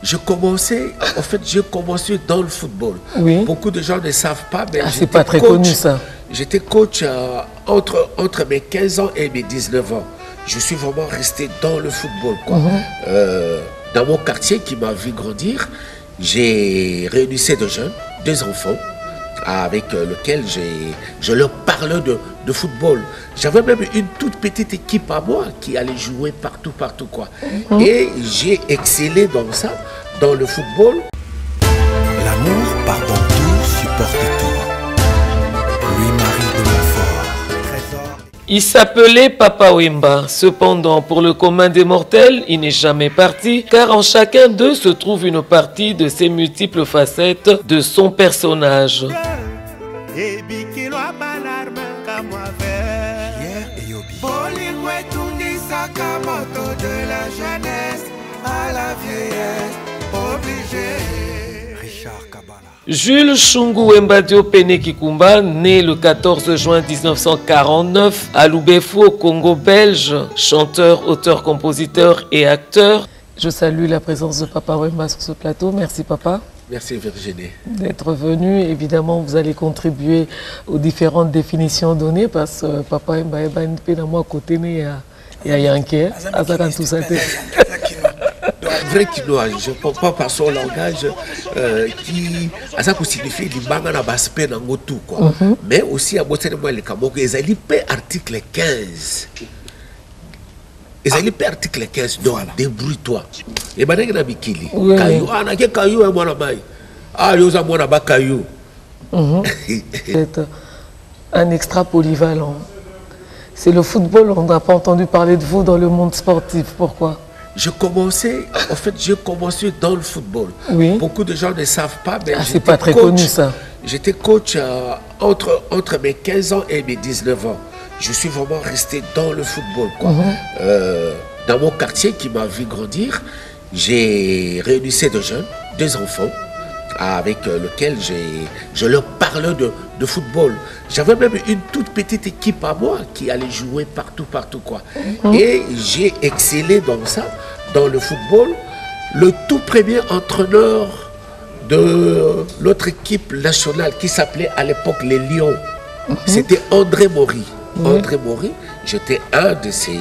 j'ai commencé dans le football. Oui. Beaucoup de gens ne savent pas, mais c'est pas très connu ça. J'étais coach entre mes 15 ans et mes 19 ans. Je suis vraiment resté dans le football, quoi. Dans mon quartier qui m'a vu grandir, j'ai réuni ces deux jeunes, deux enfants, avec lesquels je leur parlais de football. J'avais même une toute petite équipe à moi qui allait jouer partout, quoi. Et j'ai excellé dans ça, dans le football. L'amour pardonne tout, supporte tout. Louis-Marie de Montfort, trésor. Il s'appelait Papa Wemba. Cependant, pour le commun des mortels, il n'est jamais parti, car en chacun d'eux se trouve une partie de ses multiples facettes de son personnage. Jules Chungu Wemba Diopene Kikumba, né le 14 juin 1949 à Lubefou, au Congo belge, chanteur, auteur, compositeur et acteur. Je salue la présence de Papa Wemba sur ce plateau. Merci Papa. Merci Virginie. D'être venu. Évidemment, vous allez contribuer aux différentes définitions données parce que Papa Wemba est à côté il y a Yankee. Vrai quinoa, je ne comprends pas par son langage qui ça signifie l'ibanga na baspe na ngotu quoi. Mais aussi à botter moi les kamoko ils allaient article 15. Ils allaient article 15 donc débrouille-toi. Et banane na bikili. Kayu ana ke kayu e mwana mai. Ah yoza mwana ba kayu. C'est un extra polyvalent. C'est le football, on n'a pas entendu parler de vous dans le monde sportif. Pourquoi? J'ai commencé dans le football. Oui. Beaucoup de gens ne savent pas, mais c'est pas très connu ça. J'étais coach entre mes 15 ans et mes 19 ans. Je suis vraiment resté dans le football, quoi. Dans mon quartier qui m'a vu grandir, j'ai réuni ces deux jeunes, deux enfants, avec lesquels je leur parlais de football. J'avais même une toute petite équipe à moi qui allait jouer partout, quoi. Et j'ai excellé dans ça, dans le football. Le tout premier entraîneur de notre équipe nationale qui s'appelait à l'époque les Lions, c'était André Maury. André Maury, j'étais un de ses,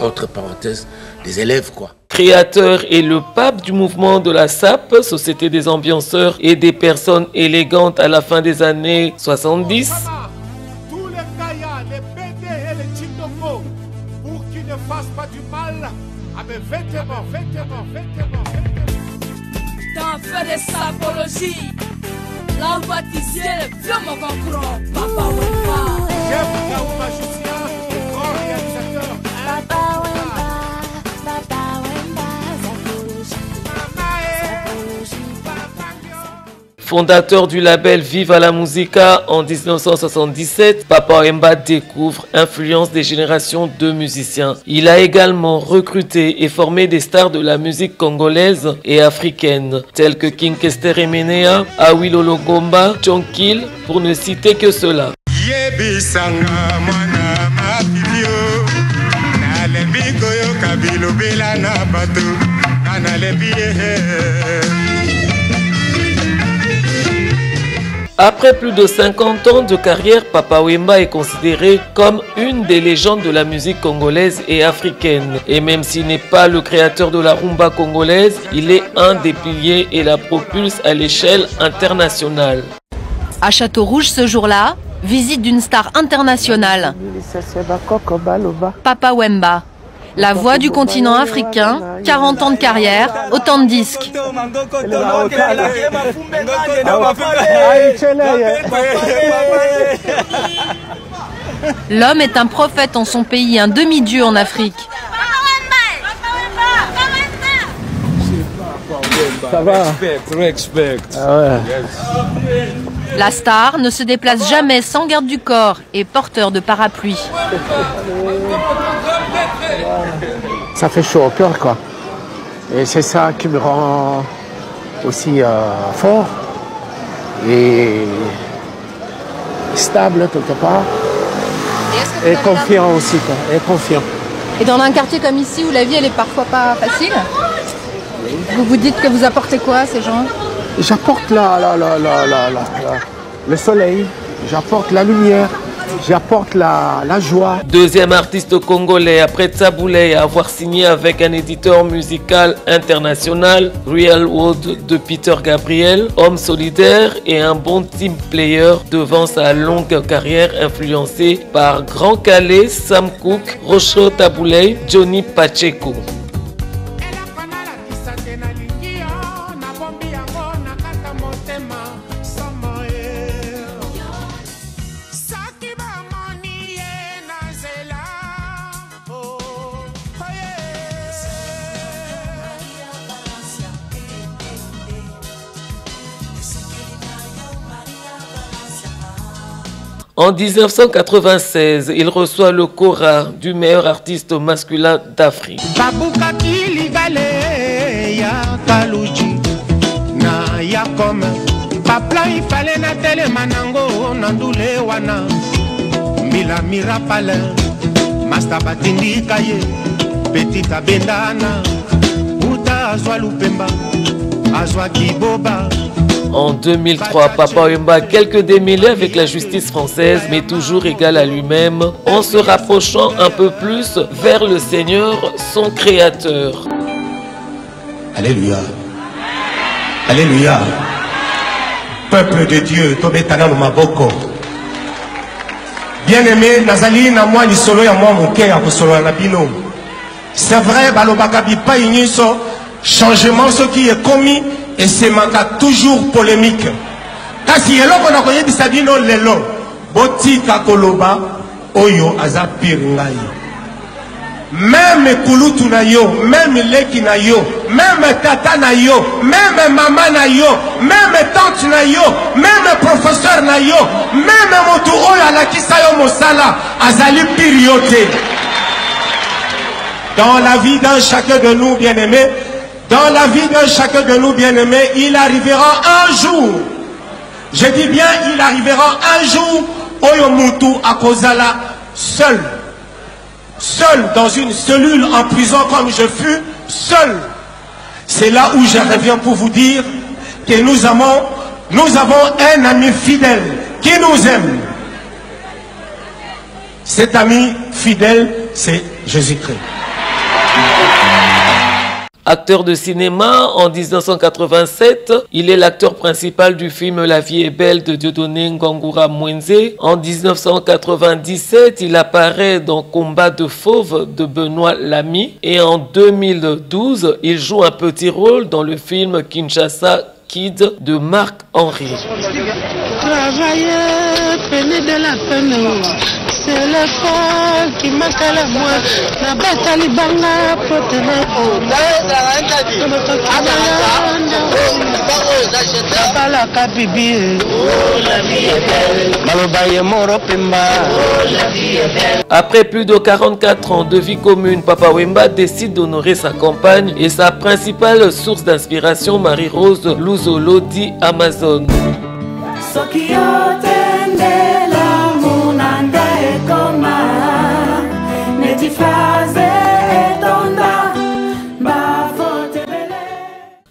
entre parenthèses, des élèves, quoi. Créateur et le pape du mouvement de la SAP, Société des ambianceurs et des personnes élégantes à la fin des années 70. Tous les Kaya, les PD et les Chindoko, pour qu'ils ne fassent pas du mal à mes vêtements. T'en fais des sapologies, là où baptisé le vieux Mokokro, Papa Wemba. J'aime Kaou magicien et grand réalisateur. Papa Wemba. Fondateur du label Viva la Musica en 1977, Papa Wemba découvre influence des générations de musiciens. Il a également recruté et formé des stars de la musique congolaise et africaine, tels que King Kester Emenea, Awilo Longomba, John Kill, pour ne citer que cela. Après plus de 50 ans de carrière, Papa Wemba est considéré comme une des légendes de la musique congolaise et africaine. Et même s'il n'est pas le créateur de la rumba congolaise, il est un des piliers et la propulse à l'échelle internationale. À Château-Rouge ce jour-là, visite d'une star internationale. Papa Wemba. La voix du continent africain, 40 ans de carrière, autant de disques. L'homme est un prophète en son pays, un demi-dieu en Afrique. Ça va. La star ne se déplace jamais sans garde du corps et porteur de parapluie. Ça fait chaud au cœur, quoi. Et c'est ça qui me rend aussi fort et stable quelque part. Et confiant aussi, quoi. Et confiant. Et dans un quartier comme ici où la vie elle est parfois pas facile? Vous vous dites que vous apportez quoi à ces gens? J'apporte le soleil, j'apporte la lumière, j'apporte la joie. Deuxième artiste congolais après Tsaboulay à avoir signé avec un éditeur musical international, Real World de Peter Gabriel, homme solidaire et un bon team player devant sa longue carrière influencée par Grand Calais, Sam Cooke, Rocho Taboulay, Johnny Pacheco. En 1996, il reçoit le Cora du meilleur artiste masculin d'Afrique. En 2003, Papa Wemba a quelques démêlés avec la justice française, mais toujours égal à lui-même, en se rapprochant un peu plus vers le Seigneur, son Créateur. Alléluia. Alléluia. Peuple de Dieu, Tobetana no Maboko. Bien-aimé, Nazali na moi ni solo ya moi mon cœur pour solo na bino. C'est vrai, balobaka bi pa iniso changement ce qui est commis. Et c'est toujours polémique. Kasi eloko na koyebisa bino lelo botika koloba oyo aza pire ngai. Même kulutu na yo, même leki na yo, même tata na yo, même maman na yo, même tante na yo, même professeur na yo, même motu oyo alakisa yo mosala azali pire yo te. Dans la vie d'un chacun de nous, bien-aimés, dans la vie de chacun de nous, bien-aimés, il arrivera un jour, je dis bien, il arrivera un jour, Oyomutu Akozala, seul dans une cellule en prison comme je fus, seul. C'est là où je reviens pour vous dire que nous avons un ami fidèle qui nous aime. Cet ami fidèle, c'est Jésus-Christ. Acteur de cinéma, en 1987, il est l'acteur principal du film La vie est belle de Dieudonné Ngangura Mwenze. En 1997, il apparaît dans Combat de fauve de Benoît Lamy. Et en 2012, il joue un petit rôle dans le film Kinshasa Kid de Marc-Henri. Travailler, peine de la peine. C'est le corps qui manque à la moi. La bête à l'ibanga, protège. Après plus de 44 ans de vie commune, Papa Wemba décide d'honorer sa compagne et sa principale source d'inspiration, Marie-Rose Luzolo, dit Amazon.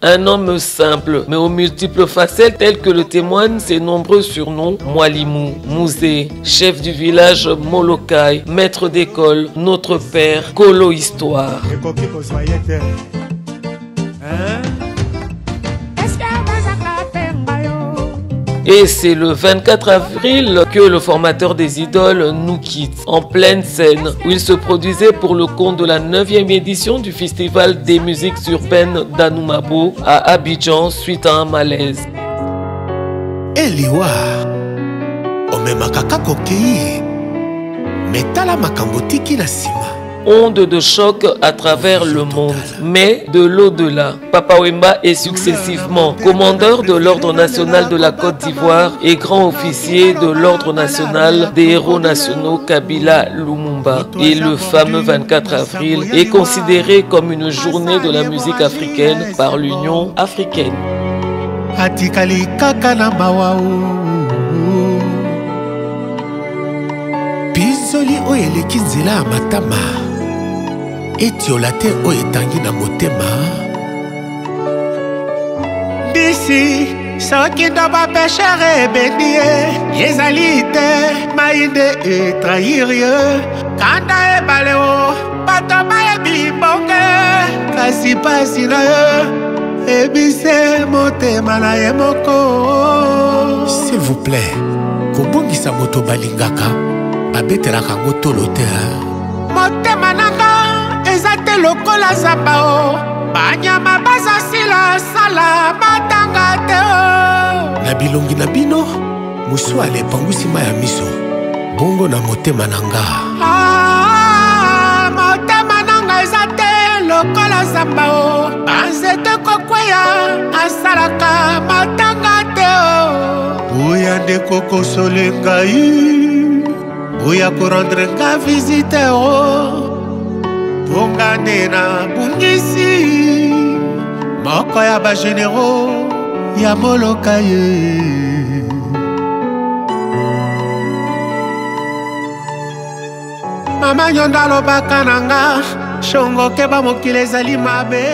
Un homme simple, mais aux multiples facettes telles que le témoignent ses nombreux surnoms. Mwalimou, Mouzé, chef du village Molokai, maître d'école, notre père, Kolo Histoire. Et c'est le 24 avril que le formateur des idoles nous quitte, en pleine scène, où il se produisait pour le compte de la 9e édition du Festival des musiques urbaines d'Anoumabo à Abidjan suite à un malaise. Eliwa, omemaka koki, metala makambotiki na sima. Onde de choc à travers le monde, mais de l'au-delà. Papa Wemba est successivement commandeur de l'Ordre national de la Côte d'Ivoire et grand officier de l'Ordre national des héros nationaux Kabila Lumumba. Et le fameux 24 avril est considéré comme une journée de la musique africaine par l'Union africaine. Atikali kakana mawaou Pizoli oyeleki nzela matama etiolate oyetangi na motema bongisi soki ndo bapeshere ebeni ye ezali te mainde etrahir ye kanda ebale o bato bayebi bonge kasi pasi na ye ebise motema na ye moko. S'il vous plaît, kobongisa moto balingaka babetelaka ngo tolo te. Motema nanga eza te lokola zamba o banyama baza sila sala matanga te o. Na bilongi na bino musu ale epangwisi ma ya miso bongo na motema nanga. Motema nanga eza te lokola zamba o banzete kokweya asalaka matanga te o. Oya nde kokosole ngai oya korendre nga visite o ponga nde na bungisi moko ya bagenero ya moloka ye. Mama nyonda alobaka nanga shongo keba mokili ezali mabe